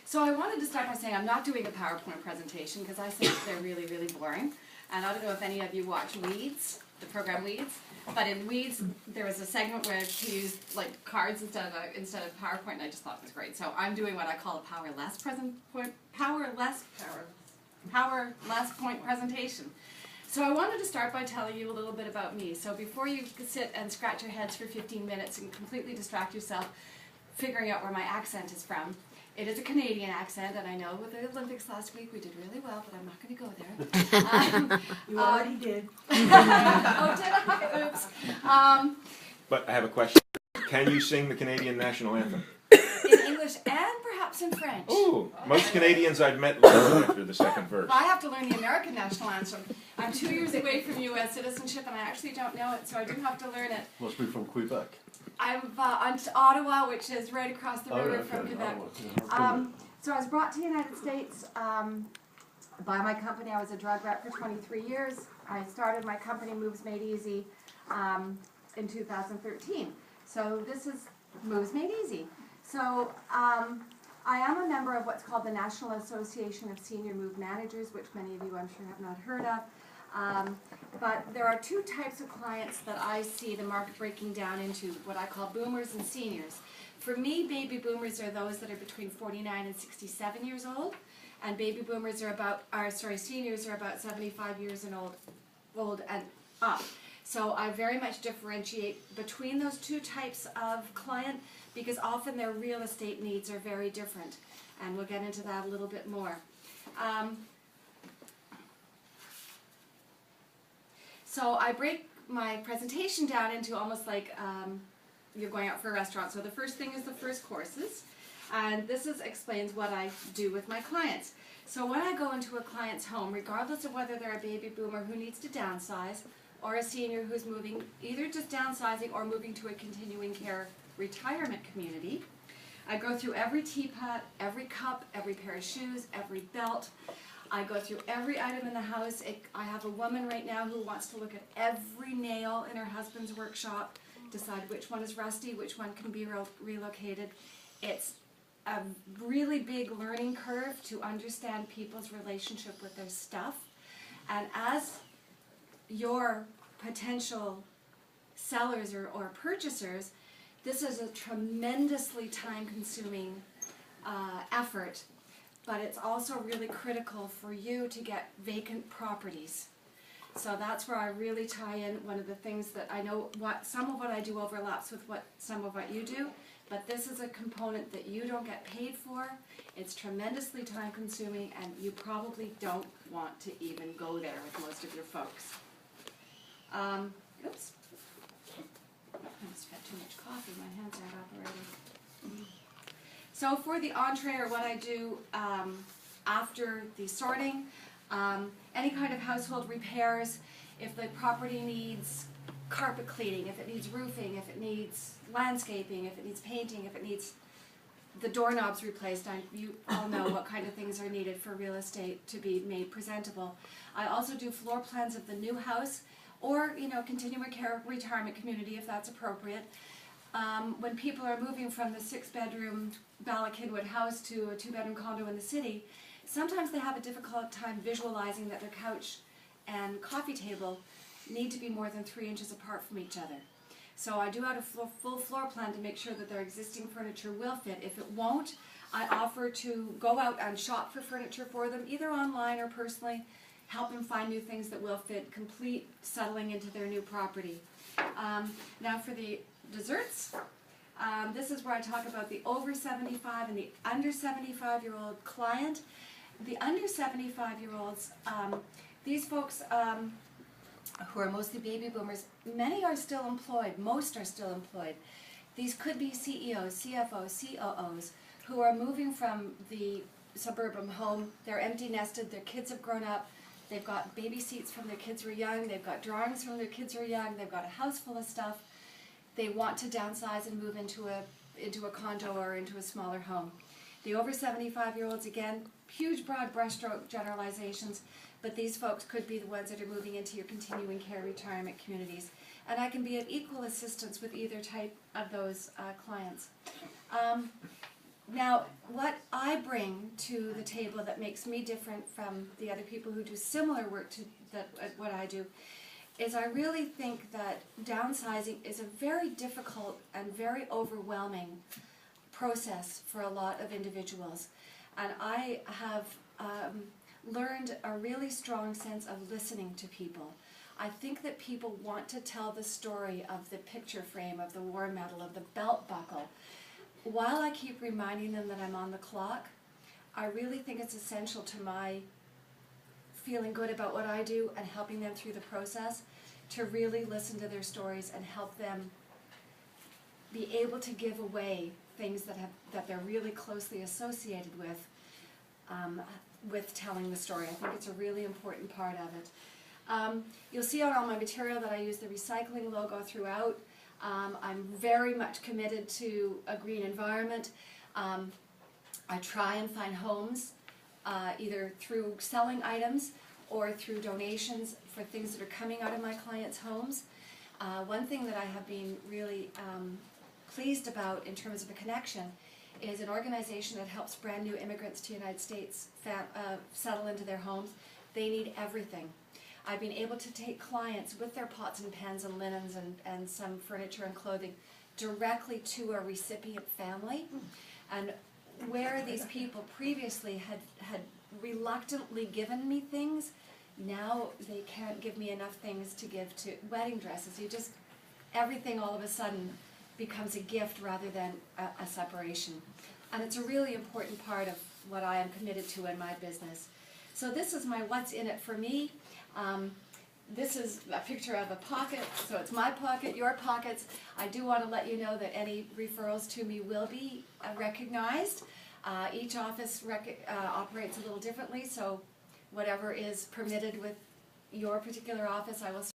So I wanted to start by saying I'm not doing a PowerPoint presentation because I think they're really, really boring. And I don't know if any of you watch Weeds, the program Weeds, but in Weeds there was a segment where he used like cards instead of PowerPoint, and I just thought it was great. So I'm doing what I call a powerless point presentation. So I wanted to start by telling you a little bit about me. So before you sit and scratch your heads for 15 minutes and completely distract yourself figuring out where my accent is from, it is a Canadian accent, and I know with the Olympics last week we did really well, but I'm not going to go there. You already did. Oh, did I? Oops. But I have a question. Can you sing the Canadian national anthem? In English and perhaps in French. Ooh, most Canadians I've met learn after the second verse. I have to learn the American national anthem. I'm 2 years away from U.S. citizenship, and I actually don't know it, so I do have to learn it. Must be from Quebec. I'm on Ottawa, which is right across the river from Quebec. So I was brought to the United States by my company. I was a drug rep for 23 years. I started my company, Moves Made Easy, in 2013. So this is Moves Made Easy. So I am a member of what's called the National Association of Senior Move Managers, which many of you I'm sure have not heard of. But there are two types of clients that I see the market breaking down into, what I call boomers and seniors. For me, baby boomers are those that are between 49 and 67 years old, and baby boomers are seniors are about 75 years and old and up. So I very much differentiate between those two types of client because often their real estate needs are very different, and we'll get into that a little bit more. So I break my presentation down into almost like you're going out for a restaurant. So the first thing is the first courses, and this explains what I do with my clients. So when I go into a client's home, regardless of whether they're a baby boomer who needs to downsize or a senior who's moving, either just downsizing or moving to a continuing care retirement community, I go through every teapot, every cup, every pair of shoes, every belt. I go through every item in the house. I have a woman right now who wants to look at every nail in her husband's workshop, decide which one is rusty, which one can be relocated. It's a really big learning curve to understand people's relationship with their stuff. And as your potential sellers or purchasers, this is a tremendously time-consuming effort. But it's also really critical for you to get vacant properties. So that's where I really tie in one of the things that I know some of what I do overlaps with some of what you do, but this is a component that you don't get paid for. It's tremendously time consuming, and you probably don't want to even go there with most of your folks. Oops. I just had too much coffee, my hands are evaporating. So for the entree, or what I do after the sorting, any kind of household repairs, if the property needs carpet cleaning, if it needs roofing, if it needs landscaping, if it needs painting, if it needs the doorknobs replaced, you all know what kind of things are needed for real estate to be made presentable. I also do floor plans of the new house, or continuing care retirement community if that's appropriate. When people are moving from the 6-bedroom Bala Kinwood house to a 2-bedroom condo in the city, sometimes they have a difficult time visualizing that their couch and coffee table need to be more than 3 inches apart from each other. So I do out a full floor plan to make sure that their existing furniture will fit. If it won't, I offer to go out and shop for furniture for them, either online or personally, help them find new things that will fit, complete settling into their new property. Now for the desserts, this is where I talk about the over 75 and the under 75-year-old client. The under 75-year-olds, these folks who are mostly baby boomers, many are still employed, most are still employed. These could be CEOs, CFOs, COOs who are moving from the suburban home. They're empty nested, their kids have grown up, they've got baby seats from their kids were young, they've got drawings from their kids were young, they've got a house full of stuff. They want to downsize and move into a condo or into a smaller home. The over 75-year-olds, again, huge broad brushstroke generalizations, but these folks could be the ones that are moving into your continuing care retirement communities. And I can be of equal assistance with either type of those clients. Now, what I bring to the table that makes me different from the other people who do similar work to what I do is I really think that downsizing is a very difficult and very overwhelming process for a lot of individuals. And I have learned a really strong sense of listening to people. I think that people want to tell the story of the picture frame, of the war medal, of the belt buckle. While I keep reminding them that I'm on the clock, I really think it's essential to my feeling good about what I do and helping them through the process to really listen to their stories and help them be able to give away things that they're really closely associated with telling the story. I think it's a really important part of it. You'll see on all my material that I use the recycling logo throughout. I'm very much committed to a green environment. I try and find homes, either through selling items or through donations for things that are coming out of my clients' homes. One thing that I have been really pleased about in terms of a connection is an organization that helps brand new immigrants to the United States settle into their homes. They need everything. I've been able to take clients with their pots and pans and linens and some furniture and clothing directly to a recipient family. And where these people previously had reluctantly given me things, now they can't give me enough things to give to wedding dresses. Everything all of a sudden becomes a gift rather than a separation. And it's a really important part of what I am committed to in my business. So this is my what's in it for me. This is a picture of a pocket, so it's my pocket, your pockets. I do want to let you know that any referrals to me will be recognized. Each office operates a little differently, so whatever is permitted with your particular office, I will